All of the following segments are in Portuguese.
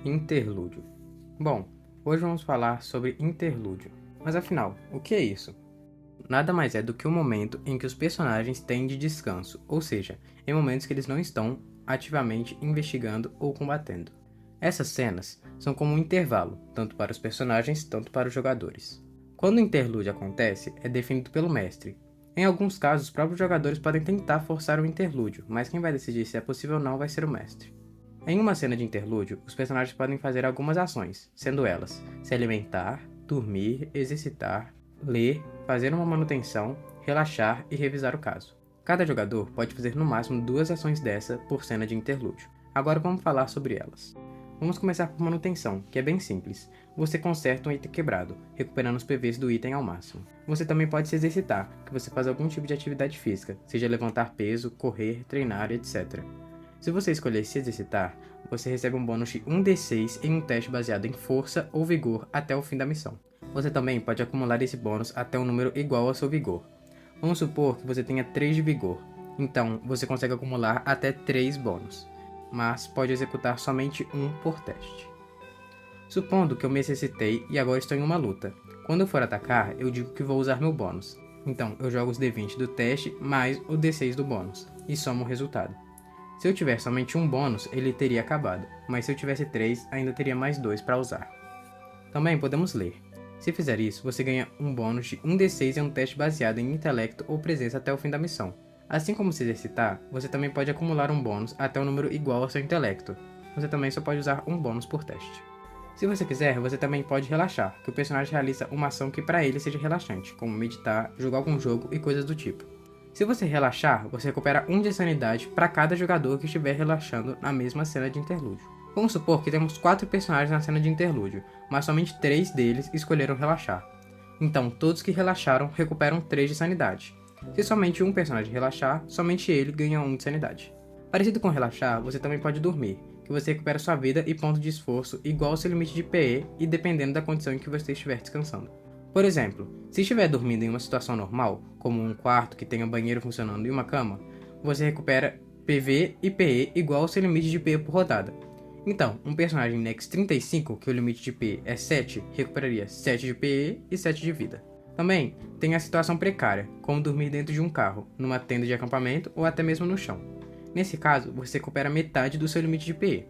Interlúdio. Bom, hoje vamos falar sobre interlúdio. Mas afinal, o que é isso? Nada mais é do que o momento em que os personagens têm de descanso, ou seja, em momentos que eles não estão ativamente investigando ou combatendo. Essas cenas são como um intervalo, tanto para os personagens, tanto para os jogadores. Quando o interlúdio acontece, é definido pelo mestre. Em alguns casos, os próprios jogadores podem tentar forçar o interlúdio, mas quem vai decidir se é possível ou não vai ser o mestre. Em uma cena de interlúdio, os personagens podem fazer algumas ações, sendo elas se alimentar, dormir, exercitar, ler, fazer uma manutenção, relaxar e revisar o caso. Cada jogador pode fazer no máximo 2 ações dessa por cena de interlúdio. Agora vamos falar sobre elas. Vamos começar por manutenção, que é bem simples. Você conserta um item quebrado, recuperando os PVs do item ao máximo. Você também pode se exercitar, que você faz algum tipo de atividade física, seja levantar peso, correr, treinar, etc. Se você escolher se exercitar, você recebe um bônus de 1d6 em um teste baseado em força ou vigor até o fim da missão. Você também pode acumular esse bônus até um número igual ao seu vigor. Vamos supor que você tenha 3 de vigor, então você consegue acumular até 3 bônus, mas pode executar somente um por teste. Supondo que eu me exercitei e agora estou em uma luta. Quando eu for atacar, eu digo que vou usar meu bônus. Então eu jogo os d20 do teste mais o d6 do bônus, e somo o resultado. Se eu tiver somente um bônus, ele teria acabado, mas se eu tivesse 3, ainda teria mais 2 para usar. Também podemos ler. Se fizer isso, você ganha um bônus de 1d6 em um teste baseado em intelecto ou presença até o fim da missão. Assim como se exercitar, você também pode acumular um bônus até um número igual ao seu intelecto. Você também só pode usar um bônus por teste. Se você quiser, você também pode relaxar, que o personagem realiza uma ação que para ele seja relaxante, como meditar, jogar algum jogo e coisas do tipo. Se você relaxar, você recupera 1 de sanidade para cada jogador que estiver relaxando na mesma cena de interlúdio. Vamos supor que temos 4 personagens na cena de interlúdio, mas somente 3 deles escolheram relaxar. Então, todos que relaxaram recuperam 3 de sanidade. Se somente um personagem relaxar, somente ele ganha 1 de sanidade. Parecido com relaxar, você também pode dormir, que você recupera sua vida e ponto de esforço igual ao seu limite de PE e dependendo da condição em que você estiver descansando. Por exemplo, se estiver dormindo em uma situação normal, como um quarto que tenha banheiro funcionando e uma cama, você recupera PV e PE igual ao seu limite de PE por rodada. Então, um personagem Nex 35, que o limite de PE é 7, recuperaria 7 de PE e 7 de vida. Também tem a situação precária, como dormir dentro de um carro, numa tenda de acampamento ou até mesmo no chão. Nesse caso, você recupera metade do seu limite de PE.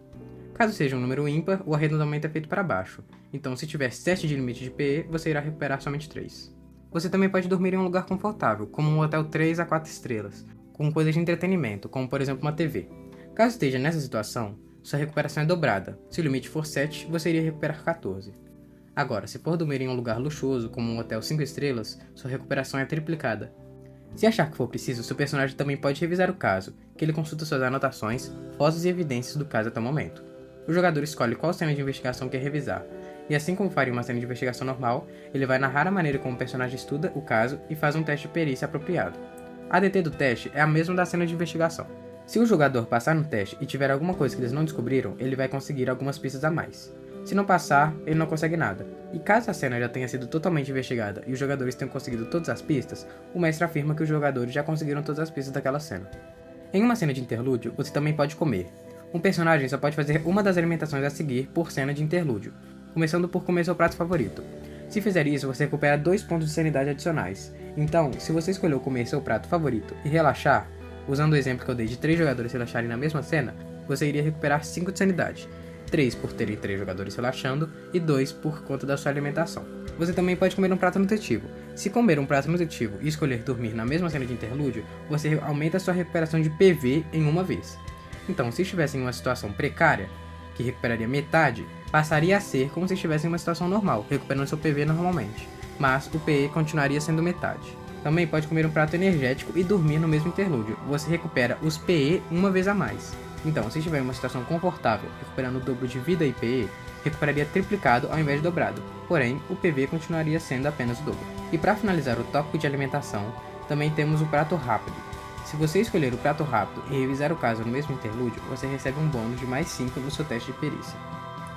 Caso seja um número ímpar, o arredondamento é feito para baixo. Então, se tiver 7 de limite de PE, você irá recuperar somente 3. Você também pode dormir em um lugar confortável, como um hotel 3 a 4 estrelas, com coisas de entretenimento, como por exemplo uma TV. Caso esteja nessa situação, sua recuperação é dobrada. Se o limite for 7, você iria recuperar 14. Agora, se for dormir em um lugar luxuoso, como um hotel 5 estrelas, sua recuperação é triplicada. Se achar que for preciso, seu personagem também pode revisar o caso, que ele consulta suas anotações, fotos e evidências do caso até o momento. O jogador escolhe qual cena de investigação quer revisar, e assim como faria uma cena de investigação normal, ele vai narrar a maneira como o personagem estuda o caso e faz um teste de perícia apropriado. A ADT do teste é a mesma da cena de investigação. Se o jogador passar no teste e tiver alguma coisa que eles não descobriram, ele vai conseguir algumas pistas a mais. Se não passar, ele não consegue nada. E caso a cena já tenha sido totalmente investigada e os jogadores tenham conseguido todas as pistas, o mestre afirma que os jogadores já conseguiram todas as pistas daquela cena. Em uma cena de interlúdio, você também pode comer. Um personagem só pode fazer uma das alimentações a seguir por cena de interlúdio, começando por comer seu prato favorito. Se fizer isso, você recupera 2 pontos de sanidade adicionais. Então, se você escolheu comer seu prato favorito e relaxar, usando o exemplo que eu dei de 3 jogadores relaxarem na mesma cena, você iria recuperar 5 de sanidade. 3 por terem 3 jogadores relaxando e 2 por conta da sua alimentação. Você também pode comer um prato nutritivo. Se comer um prato nutritivo e escolher dormir na mesma cena de interlúdio, você aumenta a sua recuperação de PV em uma vez. Então, se estivesse em uma situação precária, que recuperaria metade, passaria a ser como se estivesse em uma situação normal, recuperando seu PV normalmente, mas o PE continuaria sendo metade. Também pode comer um prato energético e dormir no mesmo interlúdio, você recupera os PE uma vez a mais. Então, se estiver em uma situação confortável, recuperando o dobro de vida e PE, recuperaria triplicado ao invés de dobrado, porém, o PV continuaria sendo apenas o dobro. E para finalizar o tópico de alimentação, também temos o prato rápido. Se você escolher o prato rápido e revisar o caso no mesmo interlúdio, você recebe um bônus de mais 5 no seu teste de perícia.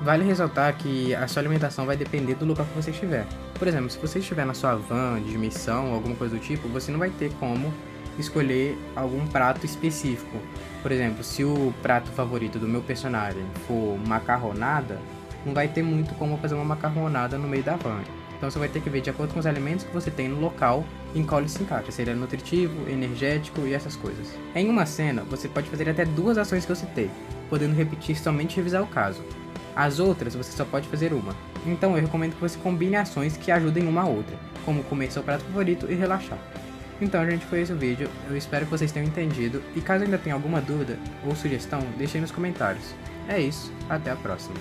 Vale ressaltar que a sua alimentação vai depender do local que você estiver. Por exemplo, se você estiver na sua van de missão ou alguma coisa do tipo, você não vai ter como escolher algum prato específico. Por exemplo, se o prato favorito do meu personagem for macarronada, não vai ter muito como fazer uma macarronada no meio da van. Então você vai ter que ver de acordo com os alimentos que você tem no local em qual ele se encaixa, se ele é nutritivo, energético e essas coisas. Em uma cena, você pode fazer até 2 ações que eu citei, podendo repetir somente revisar o caso. As outras você só pode fazer uma. Então eu recomendo que você combine ações que ajudem uma a outra, como comer seu prato favorito e relaxar. Então, gente, foi esse o vídeo. Eu espero que vocês tenham entendido. E caso ainda tenha alguma dúvida ou sugestão, deixem nos comentários. É isso, até a próxima.